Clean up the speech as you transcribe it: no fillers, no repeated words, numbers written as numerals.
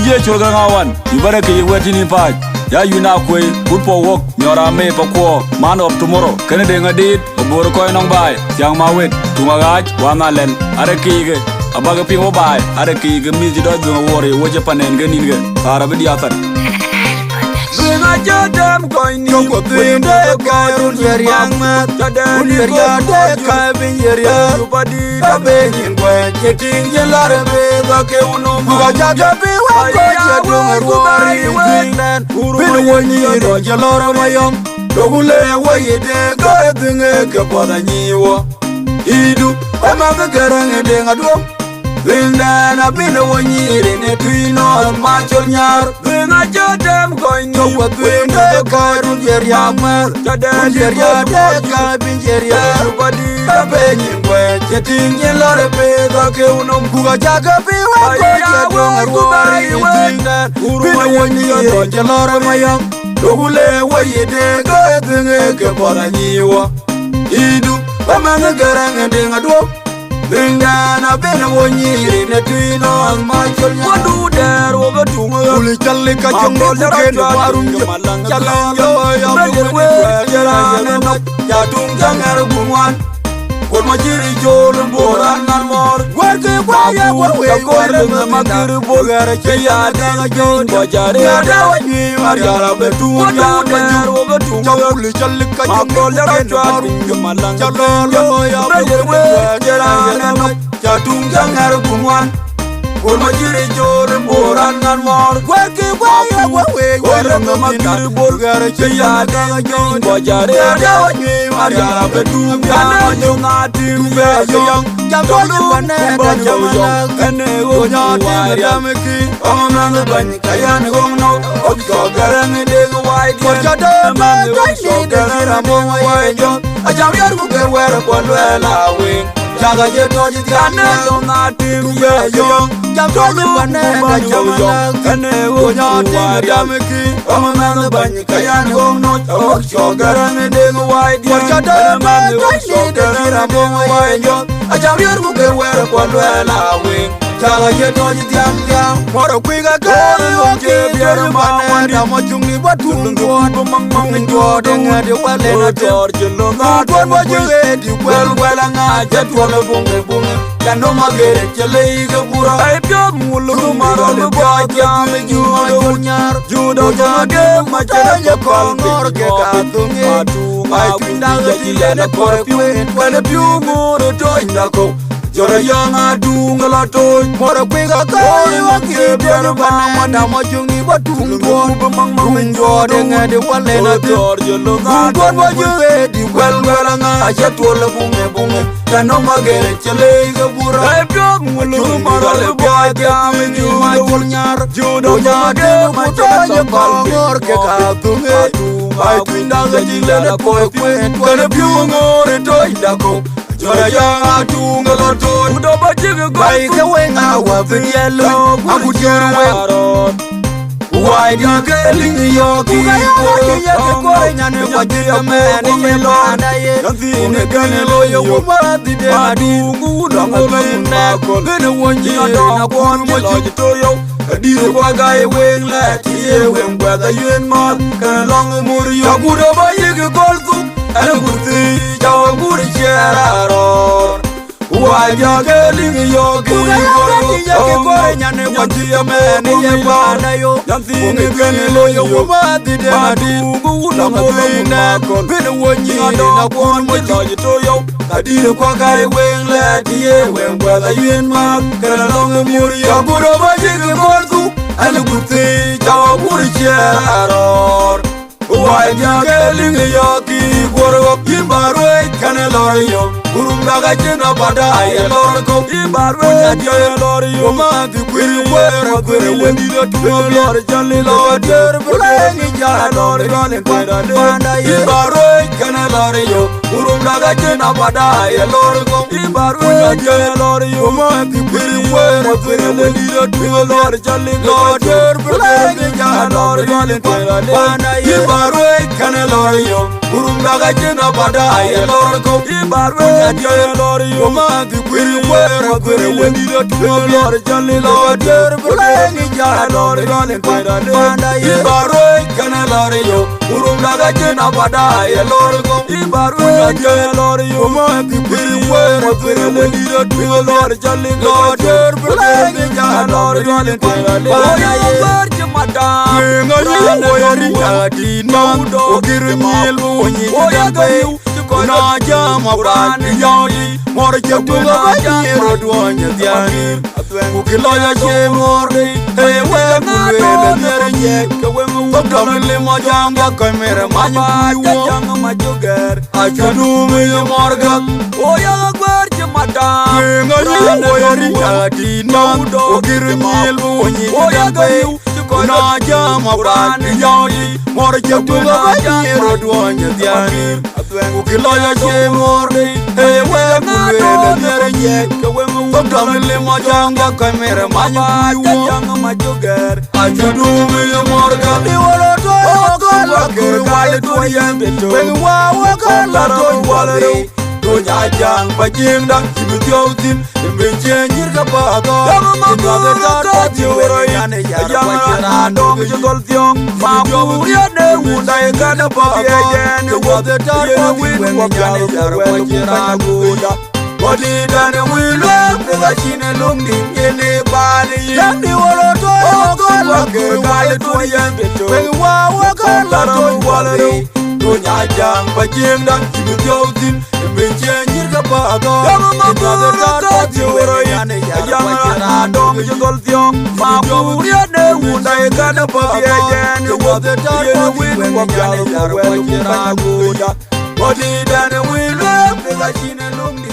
ye choga ngawan ibare ke wetini paj ya yuna kwe good for work nyora me pakwo man of tomorrow kene de ngadit obor ko nong bai yang mawet tungagaj wana len are kige abaga pingo bai are kige mizi do do wore woje panen geninge ara be diatan Singa jadam koini Yoko binde kairun yeriang mat Jadam yeriade kaibin yeriang Rupadi dabe nyingwe Jeting jelare bega ke unum Buka jagabi wako jedung erwari wiknen Binu wanyi ro jalora mayong Dogule wayide kare dinge ke pada nyiwa Idu emang kerang edeng aduam Lindana bina wanyiri ne tuino machol nyar Binga jadam koini Yoko binde kairun yeriang mat Jadam yeriade kaibin yeriang Rupadi dabe nyingwe Jeting jelare bega ke unum Buka jagabi wako jedung erwari wiknen Binu wanyi ro jalora mayong Dogule wayide kare dinge ke pada nyiwa Idu emang kerang edeng aduam Lindana bina wanyiri ne tuino machol nyar Wadu der woga tunga Uli chali kachongo kukeni warun Jalanjo ya mwenye Jarane na Jatung jangar gumwan Kolma jiri jol boran nan mor Werke kwaya warwe Kore makiri bogare Chaya daga jon Bajare Yada wanyi Mariara betu Wadu der woga tunga Uli chali kachongo kukeni warun Jalanjo ya mwenye Jarane na Jatung jangar gumwan Kolma jiri jol boran nan mor Werke kwaya warwe Kore makiri bogare Chaya daga jon Bajare Yada wanyi Mariara betu Tumbe young, Jamoni Banana, Jamana, Kane, Onyati, Damiki, Oman, Banikayan, Hono, Oxogaran, White, Wajadama, Ramon, White, a Jamian who can wear a Ponduela wing. Jaga Jetoji, Tumbe young, Jamoni Banana, Jamana, Kane, Onyati, Damiki, Oman, Banikayan, Hono, Oxogaran, White, Wajadama, Ramon, White, a Jamian who can wear a Ponduela wing. Jaga Jetoji, Jam, what a quick a girl, Jeremiah, Damajungi, what to Mamma Jordan, and the well in a George, not what you had, you well, and I just want a boom, can no more get it, your leg of Pura. I don't Muluma, the boy, Yam, you don't get much of your call, nor get out to me. I think that the corporate, when a few more to join the co. You're a young Adungalato, more a quick a call, give your Madame Jungi, what to go among Jordan and the one in a George. What was you ready? Well, I just told a boom, can no more get it, your leg of Pura. I've done Muluma, boy, damn you, my Junyar, Judo, Yagam, my child, or Kaka to me. I think that the Gila, when a few more to Dako. Jora young Adungalato, Udoba Jigga, by the way, now of the yellow, I would get away. Why you're getting the Yorkie? And what did a man in yellow? Nothing again, a lawyer woman did I do good on the neck. Then one year, I want what you told you. A dear guy wing let here when whether you and Mark can long a more you would have a gold book and a good thing, your good share. Why you're getting your good and what do you man in your body? Nothing again, a lawyer woman did I do good on the neck. Been 1 year, I want what you told you. I did a guy wing let here when whether you and Mark can long a more you would have a gold book and a good thing, your good share. Why you're getting a Yorkie, what up in Barway, can a lawyer, Urumbaga Bada, a lorco, in Barway, a lawyer, man, the queen, where a query when you do a lord, Johnny Lord, you're playing in your lord, running by the in Barway, can a lawyer, urunda ga jena bada ya lor go ibaru ya je lor yo ma ti piri wera piri le diro tu lor jali lor der bule ja lor jali bana ibaru kan lor yo urunda ga jena bada ya lor go ibaru ya je lor yo ma ti piri wera piri le diro tu lor jali lor der bule ja lor jali bana ibaru kan lor yo urunda ga jena bada ya lor go ibaru ya je lor yo ma ti piri wera piri le diro tu lor jali lor der bule ja lor jali bana ibaru mata ngayi oyari adi na ogiri mil onyi jambe na jama brand yodi mor jabtuga banyero duanya diani ukilo ya chemorde ewe kulele nerje kamle majanga kamera manyu janga majuger achadume morga oya gwarje mata ngayi oyari adi na ogiri mil onyi jambe na jama brand yodi mor jabtuga banyero duanya diani ukilo ya chemorde ewe kulele nerje kamle majanga kamera manyu janga majuger achadume morga diwolo to okala kurwale tuyembe to wa wakala to wale Donya jang bajinda kibutyotin imbenjir ka bago kinwaga ta tiwero yane yara wajira dog jogol tyong mabuya ne unda ekana bago kinwaga ta win yane yara wajira guda body dane wilo ngashine lumni ngene bali yandi wolo to okala kurwale tuyembe to wa wakala to wale Donya jang bajinda kibutyotin imbenjir ka bago kinwaga ta tiwero yane yara wajira dog jogol tyong mabuya ne unda ekana bago kinwaga ta win yane yara wajira guda body dane wilo ngashine lumni